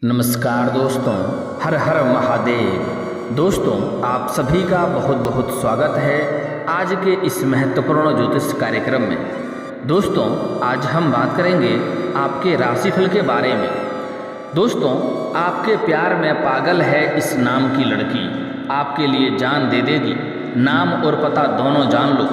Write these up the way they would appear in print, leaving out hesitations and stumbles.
नमस्कार दोस्तों, हर हर महादेव। दोस्तों, आप सभी का बहुत बहुत स्वागत है आज के इस महत्वपूर्ण ज्योतिष कार्यक्रम में। दोस्तों, आज हम बात करेंगे आपके राशिफल के बारे में। दोस्तों, आपके प्यार में पागल है इस नाम की लड़की, आपके लिए जान दे देगी। नाम और पता दोनों जान लो।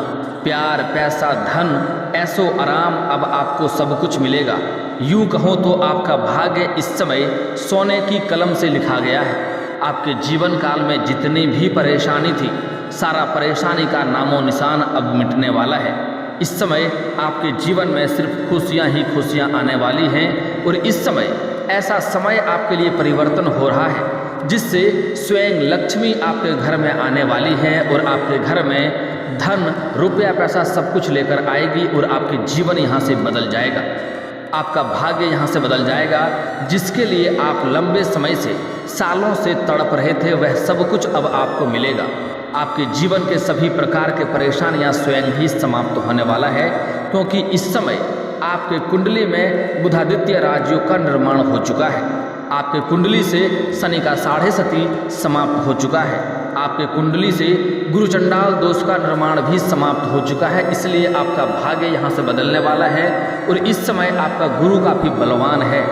प्यार, पैसा, धन, ऐशो आराम, अब आपको सब कुछ मिलेगा। यूँ कहो तो आपका भाग्य इस समय सोने की कलम से लिखा गया है। आपके जीवन काल में जितनी भी परेशानी थी, सारा परेशानी का नामो निशान अब मिटने वाला है। इस समय आपके जीवन में सिर्फ खुशियाँ ही खुशियाँ आने वाली हैं और इस समय ऐसा समय आपके लिए परिवर्तन हो रहा है जिससे स्वयं लक्ष्मी आपके घर में आने वाली है और आपके घर में धन, रुपया, पैसा सब कुछ लेकर आएगी और आपके जीवन यहाँ से बदल जाएगा। आपका भाग्य यहाँ से बदल जाएगा। जिसके लिए आप लंबे समय से, सालों से तड़प रहे थे, वह सब कुछ अब आपको मिलेगा। आपके जीवन के सभी प्रकार के परेशानियाँ स्वयं ही समाप्त होने वाला है, क्योंकि इस समय आपके कुंडली में बुधादित्य राजयोग का निर्माण हो चुका है। आपके कुंडली से शनि का 6.5 समाप्त हो चुका है। आपके कुंडली से गुरु चंडाल दोष का निर्माण भी समाप्त हो चुका है। इसलिए आपका भाग्य यहाँ से बदलने वाला है और इस समय आपका गुरु काफ़ी बलवान है,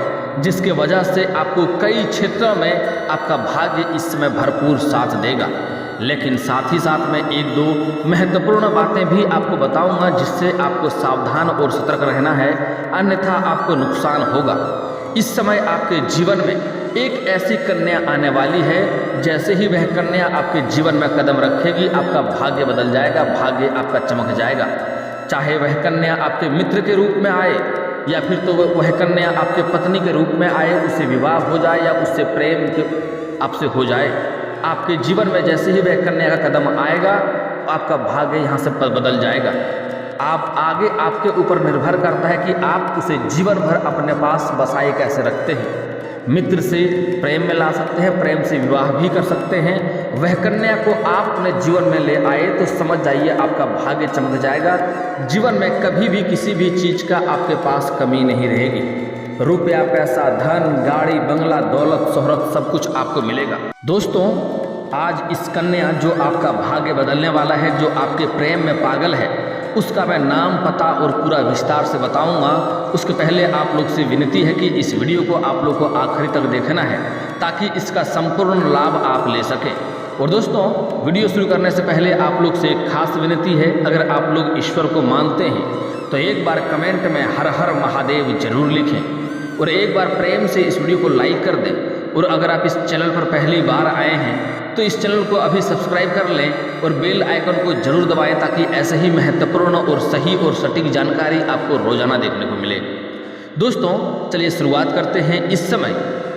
जिसके वजह से आपको कई क्षेत्रों में आपका भाग्य इस समय भरपूर साथ देगा। लेकिन साथ ही साथ में एक दो महत्वपूर्ण बातें भी आपको बताऊंगा जिससे आपको सावधान और सतर्क रहना है, अन्यथा आपको नुकसान होगा। इस समय आपके जीवन में एक ऐसी कन्या आने वाली है, जैसे ही वह कन्या आपके जीवन में कदम रखेगी, आपका भाग्य बदल जाएगा, भाग्य आपका चमक जाएगा। चाहे वह कन्या आपके मित्र के रूप में आए या फिर तो वह कन्या आपके पत्नी के रूप में आए, उससे विवाह हो जाए या उससे प्रेम के आपसे हो जाए, आपके जीवन में जैसे ही वह कन्या का कदम आएगा, आपका भाग्य यहाँ से बदल जाएगा। आप आगे आपके ऊपर निर्भर करता है कि आप उसे जीवन भर अपने पास बसाए कैसे रखते हैं। मित्र से प्रेम में ला सकते हैं, प्रेम से विवाह भी कर सकते हैं। वह कन्या को आप अपने जीवन में ले आए तो समझ जाइए आपका भाग्य चमक जाएगा। जीवन में कभी भी किसी भी चीज़ का आपके पास कमी नहीं रहेगी। रुपया, पैसा, धन, गाड़ी, बंगला, दौलत, शोहरत सब कुछ आपको मिलेगा। दोस्तों, आज इस कन्या जो आपका भाग्य बदलने वाला है, जो आपके प्रेम में पागल है, उसका मैं नाम, पता और पूरा विस्तार से बताऊंगा। उसके पहले आप लोग से विनती है कि इस वीडियो को आप लोग को आखिरी तक देखना है ताकि इसका संपूर्ण लाभ आप ले सकें। और दोस्तों, वीडियो शुरू करने से पहले आप लोग से एक खास विनती है, अगर आप लोग ईश्वर को मानते हैं तो एक बार कमेंट में हर हर महादेव जरूर लिखें और एक बार प्रेम से इस वीडियो को लाइक कर दें। और अगर आप इस चैनल पर पहली बार आए हैं तो इस चैनल को अभी सब्सक्राइब कर लें और बेल आइकन को जरूर दबाएं ताकि ऐसे ही महत्वपूर्ण और सही और सटीक जानकारी आपको रोजाना देखने को मिले। दोस्तों, चलिए शुरुआत करते हैं। इस समय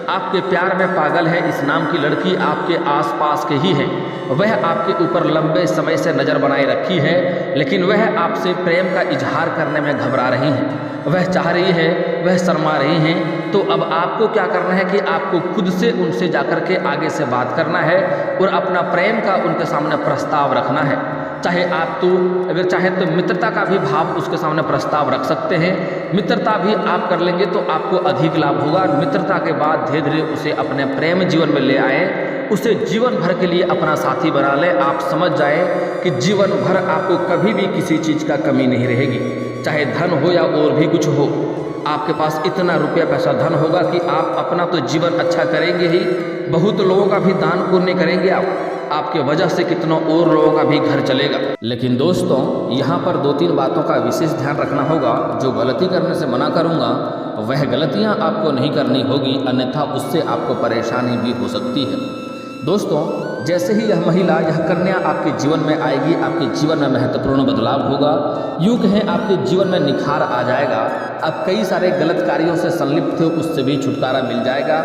आपके प्यार में पागल है इस नाम की लड़की आपके आसपास के ही है। वह आपके ऊपर लंबे समय से नज़र बनाए रखी है, लेकिन वह आपसे प्रेम का इजहार करने में घबरा रही हैं। वह चाह रही है, वह शर्मा रही हैं। तो अब आपको क्या करना है कि आपको खुद से उनसे जाकर के आगे से बात करना है और अपना प्रेम का उनके सामने प्रस्ताव रखना है। चाहे आप तो अगर चाहे तो मित्रता का भी भाव उसके सामने प्रस्ताव रख सकते हैं। मित्रता भी आप कर लेंगे तो आपको अधिक लाभ होगा। मित्रता के बाद धीरे धीरे उसे अपने प्रेम जीवन में ले आए, उसे जीवन भर के लिए अपना साथी बना लें। आप समझ जाए कि जीवन भर आपको कभी भी किसी चीज़ का कमी नहीं रहेगी, चाहे धन हो या और भी कुछ हो। आपके पास इतना रुपया, पैसा, धन होगा कि आप अपना तो जीवन अच्छा करेंगे ही, बहुत लोगों का भी दान पुण्य करेंगे आपके वजह से कितनों और लोगों का भी घर चलेगा। लेकिन दोस्तों, यहाँ पर 2-3 बातों का विशेष ध्यान रखना होगा। जो गलती करने से मना करूँगा वह गलतियाँ आपको नहीं करनी होगी, अन्यथा उससे आपको परेशानी भी हो सकती है। दोस्तों, जैसे ही यह महिला, यह कन्या आपके जीवन में आएगी, आपके जीवन में महत्वपूर्ण बदलाव होगा। यूँ कहें आपके जीवन में निखार आ जाएगा। आप कई सारे गलत कार्यों से संलिप्त थे, उससे भी छुटकारा मिल जाएगा।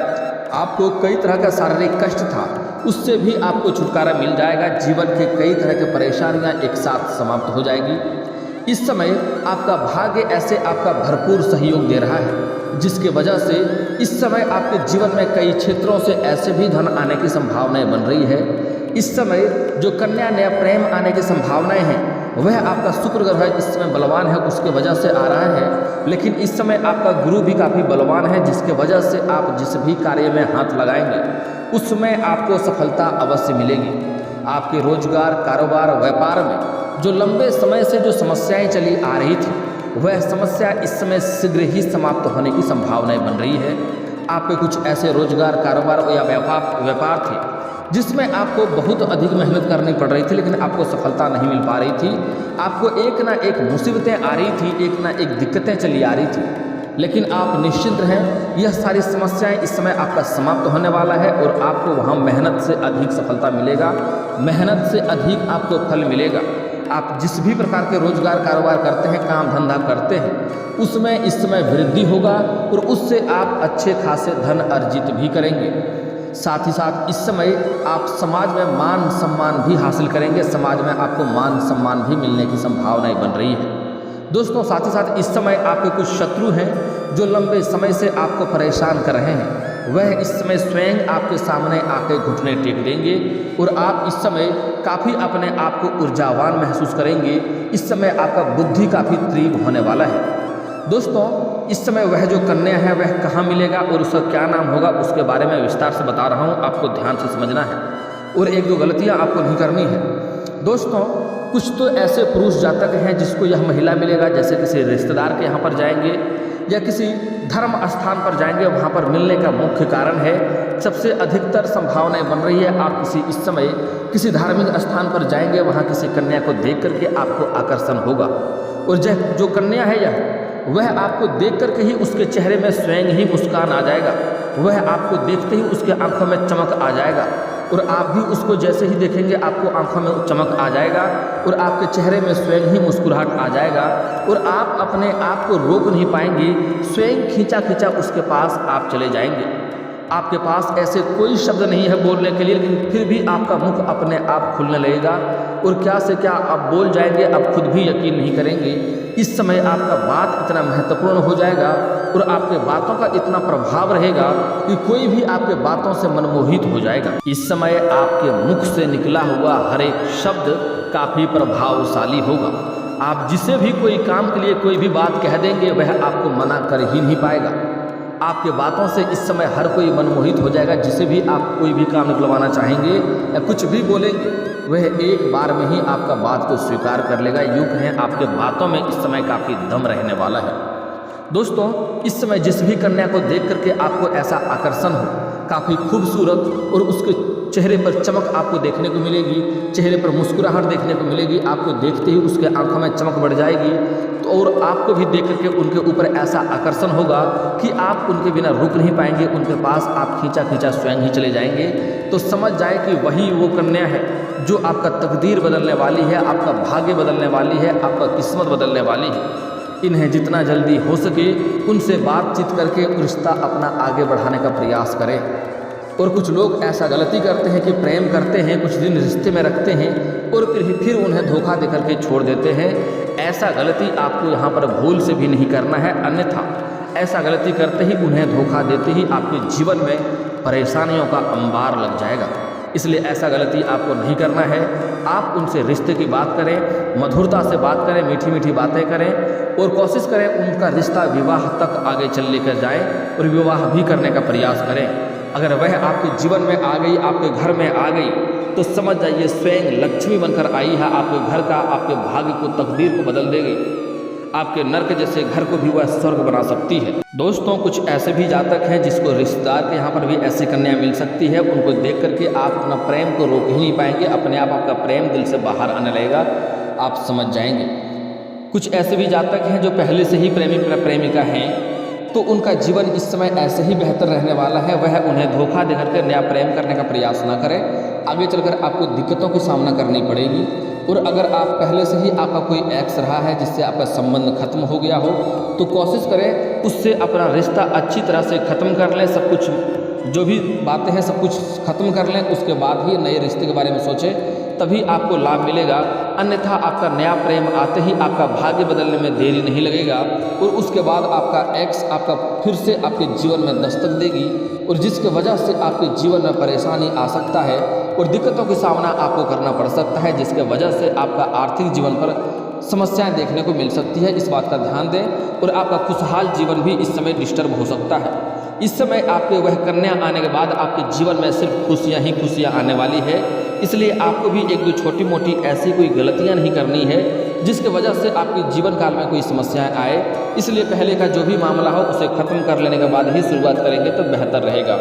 आपको कई तरह का शारीरिक कष्ट था, उससे भी आपको छुटकारा मिल जाएगा। जीवन के कई तरह की परेशानियां एक साथ समाप्त हो जाएगी। इस समय आपका भाग्य ऐसे आपका भरपूर सहयोग दे रहा है। जिसके वजह से इस समय आपके जीवन में कई क्षेत्रों से ऐसे भी धन आने की संभावनाएं बन रही है। इस समय जो कन्या नया प्रेम आने की संभावनाएं हैं वह आपका शुक्र ग्रह इस समय बलवान है, उसके वजह से आ रहा है। लेकिन इस समय आपका गुरु भी काफ़ी बलवान है, जिसके वजह से आप जिस भी कार्य में हाथ लगाएंगे उसमें आपको सफलता अवश्य मिलेगी। आपके रोजगार, कारोबार, व्यापार में जो लंबे समय से जो समस्याएं चली आ रही थी वह समस्या इस समय शीघ्र ही समाप्त होने की संभावनाएं बन रही है। आपके कुछ ऐसे रोजगार, कारोबार या व्यापार थे जिसमें आपको बहुत अधिक मेहनत करनी पड़ रही थी, लेकिन आपको सफलता नहीं मिल पा रही थी। आपको एक ना एक मुसीबतें आ रही थी, एक ना एक दिक्कतें चली आ रही थी, लेकिन आप निश्चिंत रहें, यह सारी समस्याएं इस समय आपका समाप्त होने वाला है और आपको वहाँ मेहनत से अधिक सफलता मिलेगा, मेहनत से अधिक आपको फल मिलेगा। आप जिस भी प्रकार के रोजगार, कारोबार करते हैं, काम धंधा करते हैं, उसमें इस समय वृद्धि होगा और उससे आप अच्छे खासे धन अर्जित भी करेंगे। साथ ही साथ इस समय आप समाज में मान सम्मान भी हासिल करेंगे, समाज में आपको मान सम्मान भी मिलने की संभावनाएं बन रही है। दोस्तों, साथ ही साथ इस समय आपके कुछ शत्रु हैं जो लंबे समय से आपको परेशान कर रहे हैं, वह इस समय स्वयं आपके सामने आके घुटने टेक देंगे और आप इस समय काफ़ी अपने आप को ऊर्जावान महसूस करेंगे। इस समय आपका बुद्धि काफ़ी तीव्र होने वाला है। दोस्तों, इस समय वह जो कन्या है वह कहाँ मिलेगा और उसका क्या नाम होगा उसके बारे में विस्तार से बता रहा हूँ, आपको ध्यान से समझना है और एक दो गलतियाँ आपको नहीं करनी है। दोस्तों, कुछ तो ऐसे पुरुष जातक हैं जिसको यह महिला मिलेगा, जैसे किसी रिश्तेदार के यहाँ पर जाएंगे या किसी धर्म स्थान पर जाएंगे, वहाँ पर मिलने का मुख्य कारण है, सबसे अधिकतर संभावनाएं बन रही है आप इस समय किसी धार्मिक स्थान पर जाएंगे, वहाँ किसी कन्या को देख करके आपको आकर्षण होगा और जो कन्या है यह वह आपको देख करके ही उसके चेहरे में स्वयं ही मुस्कान आ जाएगा, वह आपको देखते ही उसके आंखों में चमक आ जाएगा और आप भी उसको जैसे ही देखेंगे आपको आंखों में चमक आ जाएगा और आपके चेहरे में स्वयं ही मुस्कुराहट आ जाएगा और आप अपने आप को रोक नहीं पाएंगे, स्वयं खींचा खींचा उसके पास आप चले जाएंगे। आपके पास ऐसे कोई शब्द नहीं है बोलने के लिए, लेकिन फिर भी आपका मुख अपने आप खुलने लगेगा और क्या से क्या आप बोल जाएंगे, आप खुद भी यकीन नहीं करेंगे। इस समय आपका बात इतना महत्वपूर्ण हो जाएगा और आपके बातों का इतना प्रभाव रहेगा कि कोई भी आपके बातों से मनमोहित हो जाएगा। इस समय आपके मुख से निकला हुआ हर एक शब्द काफ़ी प्रभावशाली होगा। आप जिसे भी कोई काम के लिए कोई भी बात कह देंगे वह आपको मना कर ही नहीं पाएगा। आपके बातों से इस समय हर कोई मनमोहित हो जाएगा। जिसे भी आप कोई भी काम निकलवाना चाहेंगे या कुछ भी बोलेंगे वह एक बार में ही आपका बात को स्वीकार कर लेगा। यूँ कहें आपके बातों में इस समय काफ़ी दम रहने वाला है। दोस्तों, इस समय जिस भी कन्या को देख करके आपको ऐसा आकर्षण हो, काफ़ी खूबसूरत और उसके चेहरे पर चमक आपको देखने को मिलेगी, चेहरे पर मुस्कुराहट देखने को मिलेगी, आपको देखते ही उसके आंखों में चमक बढ़ जाएगी तो और आपको भी देख करके उनके ऊपर ऐसा आकर्षण होगा कि आप उनके बिना रुक नहीं पाएंगे, उनके पास आप खींचा खींचा स्वयं ही चले जाएंगे। तो समझ जाए कि वही वो कन्या है जो आपका तकदीर बदलने वाली है, आपका भाग्य बदलने वाली है, आपका किस्मत बदलने वाली है। इन्हें जितना जल्दी हो सके उनसे बातचीत करके रिश्ता अपना आगे बढ़ाने का प्रयास करें। और कुछ लोग ऐसा गलती करते हैं कि प्रेम करते हैं, कुछ दिन रिश्ते में रखते हैं और फिर उन्हें धोखा दे करके छोड़ देते हैं। ऐसा गलती आपको यहाँ पर भूल से भी नहीं करना है, अन्यथा ऐसा गलती करते ही उन्हें धोखा देते ही आपके जीवन में परेशानियों का अंबार लग जाएगा। इसलिए ऐसा गलती आपको नहीं करना है। आप उनसे रिश्ते की बात करें, मधुरता से बात करें, मीठी मीठी बातें करें और कोशिश करें उनका रिश्ता विवाह तक आगे चल लेकर जाएं और विवाह भी करने का प्रयास करें। अगर वह आपके जीवन में आ गई, आपके घर में आ गई, तो समझ जाइए स्वयं लक्ष्मी बनकर आई है, आपके घर का, आपके भाग्य को, तकदीर को बदल देगी। आपके नर्क जैसे घर को भी वह स्वर्ग बना सकती है। दोस्तों, कुछ ऐसे भी जातक हैं जिसको रिश्तेदार के यहाँ पर भी ऐसी कन्या मिल सकती है। उनको देख करके आप अपना प्रेम को रोक ही नहीं पाएंगे, अपने आप आपका प्रेम दिल से बाहर आने लगेगा, आप समझ जाएंगे। कुछ ऐसे भी जातक हैं जो पहले से ही प्रेमिका हैं, तो उनका जीवन इस समय ऐसे ही बेहतर रहने वाला है। वह उन्हें धोखा दे करके नया प्रेम करने का प्रयास ना करें, आगे चलकर आपको दिक्कतों की सामना करनी पड़ेगी। और अगर आप पहले से ही आपका कोई एक्स रहा है जिससे आपका संबंध खत्म हो गया हो, तो कोशिश करें उससे अपना रिश्ता अच्छी तरह से ख़त्म कर लें। सब कुछ जो भी बातें हैं सब कुछ ख़त्म कर लें, उसके बाद ही नए रिश्ते के बारे में सोचें। तभी आपको लाभ मिलेगा, अन्यथा आपका नया प्रेम आते ही आपका भाग्य बदलने में देरी नहीं लगेगा और उसके बाद आपका एक्स आपका फिर से आपके जीवन में दस्तक देगी और जिसके वजह से आपके जीवन में परेशानी आ सकता है और दिक्कतों का सामना आपको करना पड़ सकता है, जिसके वजह से आपका आर्थिक जीवन पर समस्याएं देखने को मिल सकती है। इस बात का ध्यान दें और आपका खुशहाल जीवन भी इस समय डिस्टर्ब हो सकता है। इस समय आपके वह कन्या आने के बाद आपके जीवन में सिर्फ खुशियां ही खुशियां आने वाली है, इसलिए आपको भी एक दो छोटी मोटी ऐसी कोई गलतियां नहीं करनी है जिसके वजह से आपके जीवन काल में कोई समस्याएं आए। इसलिए पहले का जो भी मामला हो उसे ख़त्म कर लेने के बाद ही शुरुआत करेंगे तो बेहतर रहेगा।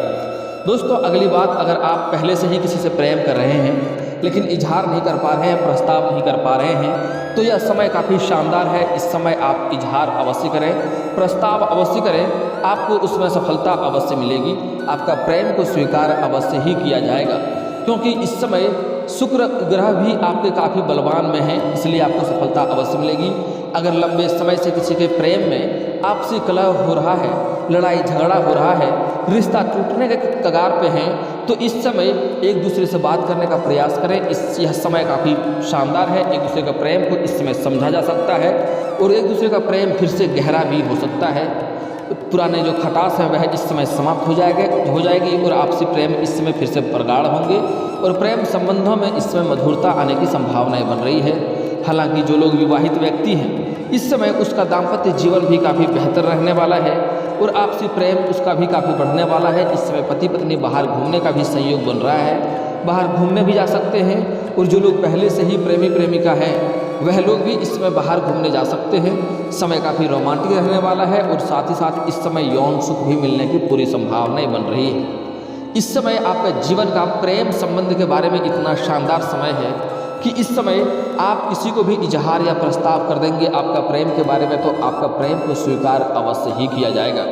दोस्तों अगली बात, अगर आप पहले से ही किसी से प्रेम कर रहे हैं लेकिन इजहार नहीं कर पा रहे हैं, प्रस्ताव नहीं कर पा रहे हैं, तो यह समय काफ़ी शानदार है। इस समय आप इजहार अवश्य करें, प्रस्ताव अवश्य करें, आपको उसमें सफलता अवश्य मिलेगी, आपका प्रेम को स्वीकार अवश्य ही किया जाएगा, क्योंकि इस समय शुक्र ग्रह भी आपके काफ़ी बलवान में है, इसलिए आपको सफलता अवश्य मिलेगी। अगर लंबे समय से किसी के प्रेम में आपसी कलह हो रहा है, लड़ाई झगड़ा हो रहा है, रिश्ता टूटने के कगार पे हैं, तो इस समय एक दूसरे से बात करने का प्रयास करें। यह समय काफ़ी शानदार है, एक दूसरे का प्रेम को इस समय समझा जा सकता है और एक दूसरे का प्रेम फिर से गहरा भी हो सकता है। पुराने जो खटास है वह इस समय समाप्त हो जाएगी और आपसी प्रेम इस समय फिर से प्रगाढ़ होंगे और प्रेम संबंधों में इस समय मधुरता आने की संभावनाएं बन रही है। हालांकि जो लोग विवाहित व्यक्ति हैं इस समय उसका दाम्पत्य जीवन भी काफ़ी बेहतर रहने वाला है और आपसी प्रेम उसका भी काफ़ी बढ़ने वाला है। इस समय पति पत्नी बाहर घूमने का भी संयोग बन रहा है, बाहर घूमने भी जा सकते हैं और जो लोग पहले से ही प्रेमी प्रेमिका हैं वह लोग भी इस समय बाहर घूमने जा सकते हैं। समय काफ़ी रोमांटिक रहने वाला है और साथ ही साथ इस समय यौन सुख भी मिलने की पूरी संभावनाएं बन रही है। इस समय आपका जीवन का प्रेम संबंध के बारे में इतना शानदार समय है कि इस समय आप किसी को भी इजहार या प्रस्ताव कर देंगे आपका प्रेम के बारे में, तो आपका प्रेम को स्वीकार अवश्य ही किया जाएगा।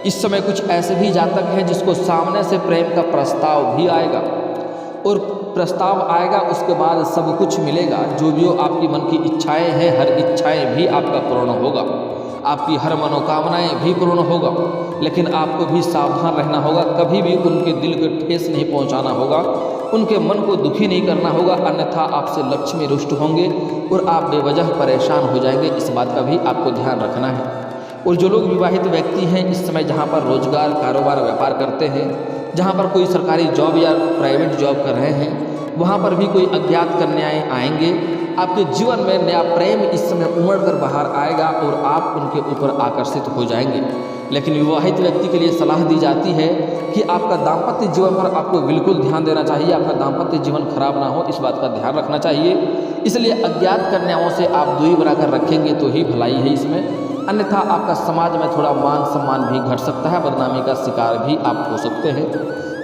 इस समय कुछ ऐसे भी जातक हैं जिसको सामने से प्रेम का प्रस्ताव भी आएगा और प्रस्ताव आएगा उसके बाद सब कुछ मिलेगा। जो आपकी मन की इच्छाएं हैं, हर इच्छाएं भी आपका पूर्ण होगा, आपकी हर मनोकामनाएं भी पूर्ण होगा, लेकिन आपको भी सावधान रहना होगा, कभी भी उनके दिल को ठेस नहीं पहुंचाना होगा, उनके मन को दुखी नहीं करना होगा, अन्यथा आपसे लक्ष्मी रुष्ट होंगे और आप बेवजह परेशान हो जाएंगे। इस बात का भी आपको ध्यान रखना है। और जो लोग विवाहित व्यक्ति हैं इस समय जहाँ पर रोजगार कारोबार व्यापार करते हैं, जहाँ पर कोई सरकारी जॉब या प्राइवेट जॉब कर रहे हैं, वहाँ पर भी कोई अज्ञात कन्याएं आएंगे। आपके जीवन में नया प्रेम इस समय उमड़ कर बाहर आएगा और आप उनके ऊपर आकर्षित हो जाएंगे। लेकिन विवाहित व्यक्ति के लिए सलाह दी जाती है कि आपका दाम्पत्य जीवन पर आपको बिल्कुल ध्यान देना चाहिए, आपका दाम्पत्य जीवन खराब ना हो, इस बात का ध्यान रखना चाहिए। इसलिए अज्ञात कन्याओं से आप दूरी बनाकर रखेंगे तो ही भलाई है इसमें, अन्यथा आपका समाज में थोड़ा मान सम्मान भी घट सकता है, बदनामी का शिकार भी आप हो सकते हैं।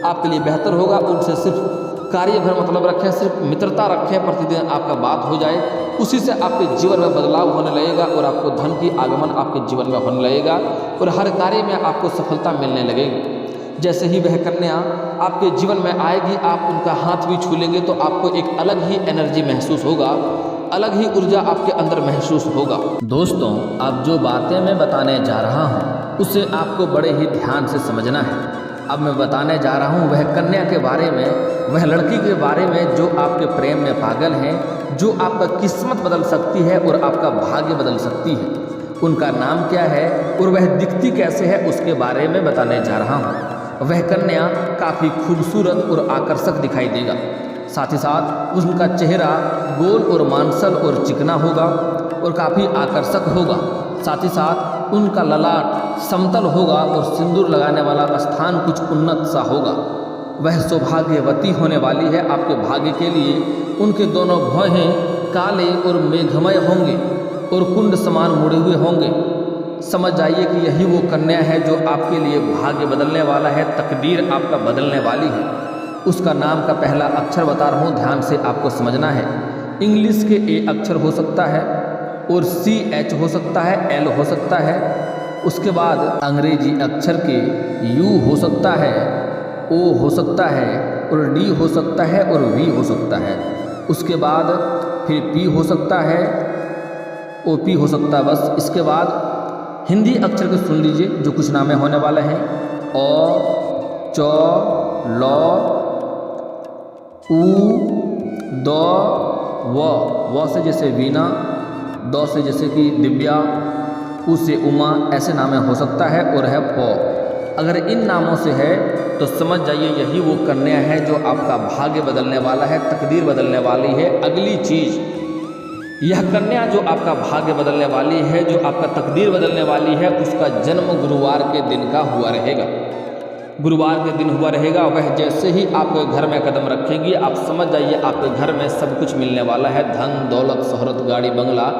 आपके लिए बेहतर होगा उनसे सिर्फ कार्य भर मतलब रखें, सिर्फ मित्रता रखें, प्रतिदिन आपका बात हो जाए, उसी से आपके जीवन में बदलाव होने लगेगा और आपको धन की आगमन आपके जीवन में होने लगेगा और हर कार्य में आपको सफलता मिलने लगेगी। जैसे ही वह कन्या आपके जीवन में आएगी, आप उनका हाथ भी छू लेंगे तो आपको एक अलग ही एनर्जी महसूस होगा, अलग ही ऊर्जा आपके अंदर महसूस होगा। दोस्तों, अब जो बातें मैं बताने जा रहा हूँ उसे आपको बड़े ही ध्यान से समझना है। अब मैं बताने जा रहा हूँ वह कन्या के बारे में, वह लड़की के बारे में जो आपके प्रेम में पागल है, जो आपका किस्मत बदल सकती है और आपका भाग्य बदल सकती है। उनका नाम क्या है और वह दिखती कैसे है उसके बारे में बताने जा रहा हूँ। वह कन्या काफ़ी खूबसूरत और आकर्षक दिखाई देगा, साथ ही साथ उनका चेहरा गोल और मांसल और चिकना होगा और काफ़ी आकर्षक होगा। साथ ही साथ उनका ललाट समतल होगा और सिंदूर लगाने वाला स्थान कुछ उन्नत सा होगा। वह सौभाग्यवती होने वाली है। आपके भाग्य के लिए उनके दोनों भौहें काले और मेघमय होंगे और कुंड समान मुड़े हुए होंगे। समझ जाइए कि यही वो कन्या है जो आपके लिए भाग्य बदलने वाला है, तकदीर आपका बदलने वाली है। उसका नाम का पहला अक्षर बता रहा हूँ, ध्यान से आपको समझना है। इंग्लिश के ए अक्षर हो सकता है और CH हो सकता है, L हो सकता है। उसके बाद अंग्रेजी अक्षर के U हो सकता है, O हो सकता है और D हो सकता है और V हो सकता है। उसके बाद फिर P हो सकता है, OP हो सकता है। बस इसके बाद हिंदी अक्षर को सुन लीजिए जो कुछ नामे होने वाले हैं। अ, च, ल, उ, व से जैसे वीणा, द से जैसे कि दिव्या, उ से उमा, ऐसे नाम हो सकता है। और है प। अगर इन नामों से है तो समझ जाइए यही वो कन्या है जो आपका भाग्य बदलने वाला है, तकदीर बदलने वाली है। अगली चीज़, यह कन्या जो आपका भाग्य बदलने वाली है, जो आपका तकदीर बदलने वाली है, उसका जन्म गुरुवार के दिन का हुआ रहेगा। गुरुवार के दिन हुआ रहेगा। वह जैसे ही आपके घर में कदम रखेगी, आप समझ जाइए आपके घर में सब कुछ मिलने वाला है। धन, दौलत, शोहरत, गाड़ी, बंगला,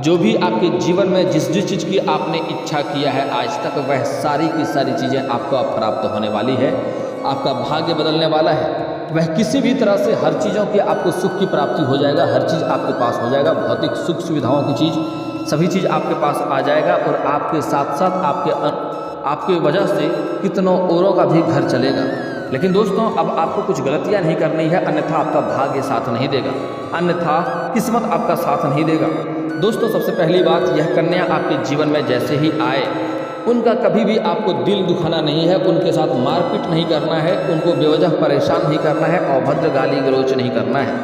जो भी आपके जीवन में जिस जिस चीज़ की आपने इच्छा किया है आज तक, वह सारी की सारी चीज़ें आपको अब प्राप्त होने वाली है। आपका भाग्य बदलने वाला है। वह किसी भी तरह से हर चीज़ों की आपको सुख की प्राप्ति हो जाएगा। हर चीज़ आपके पास हो जाएगा। भौतिक सुख सुविधाओं की चीज़, सभी चीज़ आपके पास आ जाएगा। और आपके साथ साथ आपके वजह से कितनों औरों का भी घर चलेगा। लेकिन दोस्तों, अब आपको कुछ गलतियां नहीं करनी है, अन्यथा आपका भाग्य साथ नहीं देगा, अन्यथा किस्मत आपका साथ नहीं देगा। दोस्तों, सबसे पहली बात, यह कन्या आपके जीवन में जैसे ही आए, उनका कभी भी आपको दिल दुखाना नहीं है, उनके साथ मारपीट नहीं करना है, उनको बेवजह परेशान नहीं करना है, अभद्र गाली गलौच नहीं करना है,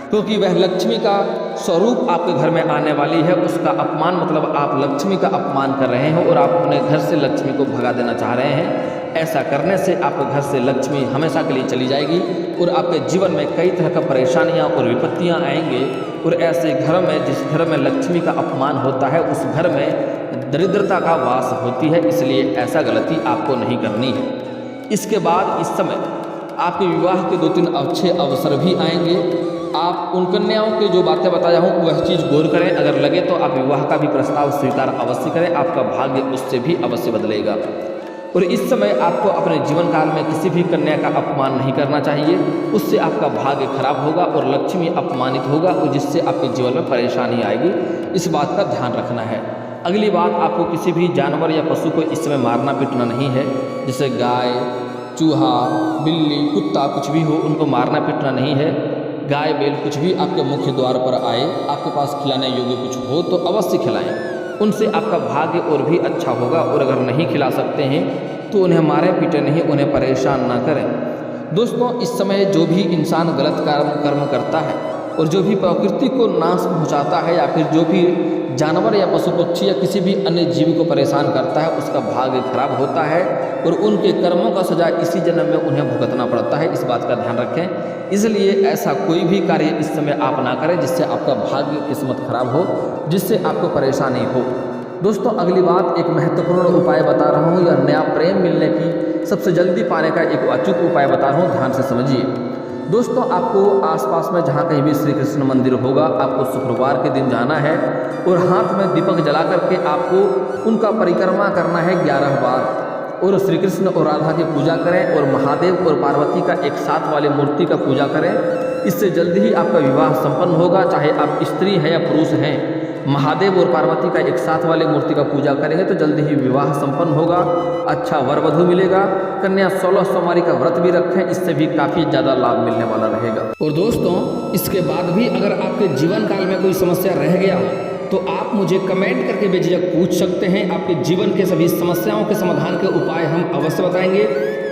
क्योंकि वह लक्ष्मी का स्वरूप आपके घर में आने वाली है। उसका अपमान मतलब आप लक्ष्मी का अपमान कर रहे हैं और आप अपने घर से लक्ष्मी को भगा देना चाह रहे हैं। ऐसा करने से आपके घर से लक्ष्मी हमेशा के लिए चली जाएगी और आपके जीवन में कई तरह का परेशानियां और विपत्तियां आएंगे। और ऐसे घर में, जिस घर में लक्ष्मी का अपमान होता है, उस घर में दरिद्रता का वास होती है। इसलिए ऐसा गलती आपको नहीं करनी है। इसके बाद इस समय आपके विवाह के 2-3 अच्छे अवसर भी आएंगे। आप उन कन्याओं के जो बातें बताया हूँ वह चीज़ गौर करें। अगर लगे तो आप विवाह का भी प्रस्ताव स्वीकार अवश्य करें। आपका भाग्य उससे भी अवश्य बदलेगा। और इस समय आपको अपने जीवन काल में किसी भी कन्या का अपमान नहीं करना चाहिए। उससे आपका भाग्य खराब होगा और लक्ष्मी अपमानित होगा और जिससे आपके जीवन में परेशानी आएगी। इस बात का ध्यान रखना है। अगली बात, आपको किसी भी जानवर या पशु को इस समय मारना पीटना नहीं है। जैसे गाय, चूहा, बिल्ली, कुत्ता, कुछ भी हो, उनको मारना पीटना नहीं है। गाय, बैल कुछ भी आपके मुख्य द्वार पर आए, आपके पास खिलाने योग्य कुछ हो तो अवश्य खिलाएं। उनसे आपका भाग्य और भी अच्छा होगा। और अगर नहीं खिला सकते हैं तो उन्हें मारे पीटे नहीं, उन्हें परेशान ना करें। दोस्तों, इस समय जो भी इंसान गलत कर्म करता है और जो भी प्रकृति को नाश पहुंचाता है, या फिर जो भी जानवर या पशु पक्षी या किसी भी अन्य जीव को परेशान करता है, उसका भाग्य खराब होता है और उनके कर्मों का सजा इसी जन्म में उन्हें भुगतना पड़ता है। इस बात का ध्यान रखें। इसलिए ऐसा कोई भी कार्य इस समय आप ना करें जिससे आपका भाग्य किस्मत खराब हो, जिससे आपको परेशानी हो। दोस्तों, अगली बात, एक महत्वपूर्ण उपाय बता रहा हूँ। यह नया प्रेम मिलने की सबसे जल्दी पाने का एक अचूक उपाय बता रहा हूँ, ध्यान से समझिए। दोस्तों, आपको आसपास में जहाँ कहीं भी श्री कृष्ण मंदिर होगा, आपको शुक्रवार के दिन जाना है और हाथ में दीपक जला करके आपको उनका परिक्रमा करना है 11 बार। और श्री कृष्ण और राधा की पूजा करें और महादेव और पार्वती का एक साथ वाली मूर्ति का पूजा करें। इससे जल्दी ही आपका विवाह संपन्न होगा। चाहे आप स्त्री हैं या पुरुष हैं, महादेव और पार्वती का एक साथ वाली मूर्ति का पूजा करेंगे तो जल्दी ही विवाह संपन्न होगा। अच्छा वर वधु मिलेगा। कन्या 16 सोमवारी का व्रत भी रखें, इससे भी काफ़ी ज़्यादा लाभ मिलने वाला रहेगा। और दोस्तों, इसके बाद भी अगर आपके जीवन काल में कोई समस्या रह गया हो तो आप मुझे कमेंट करके बेझिझक पूछ सकते हैं। आपके जीवन के सभी समस्याओं के समाधान के उपाय हम अवश्य बताएंगे,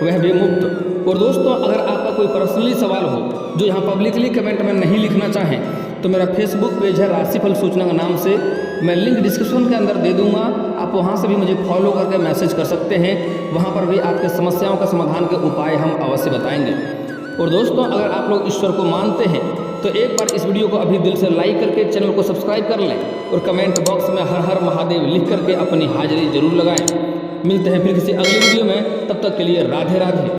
वह भी मुफ्त। और दोस्तों, अगर आपका कोई पर्सनली सवाल हो जो यहाँ पब्लिकली कमेंट में नहीं लिखना चाहें तो मेरा फेसबुक पेज है राशिफल सूचना के नाम से, मैं लिंक डिस्क्रिप्शन के अंदर दे दूंगा। आप वहाँ से भी मुझे फॉलो करके मैसेज कर सकते हैं। वहाँ पर भी आपके समस्याओं का समाधान के उपाय हम अवश्य बताएंगे। और दोस्तों, अगर आप लोग ईश्वर को मानते हैं तो एक बार इस वीडियो को अभी दिल से लाइक करके चैनल को सब्सक्राइब कर लें और कमेंट बॉक्स में हर हर महादेव लिख करके अपनी हाजिरी जरूर लगाएं। मिलते हैं फिर किसी अगले वीडियो में, तब तक के लिए राधे राधे।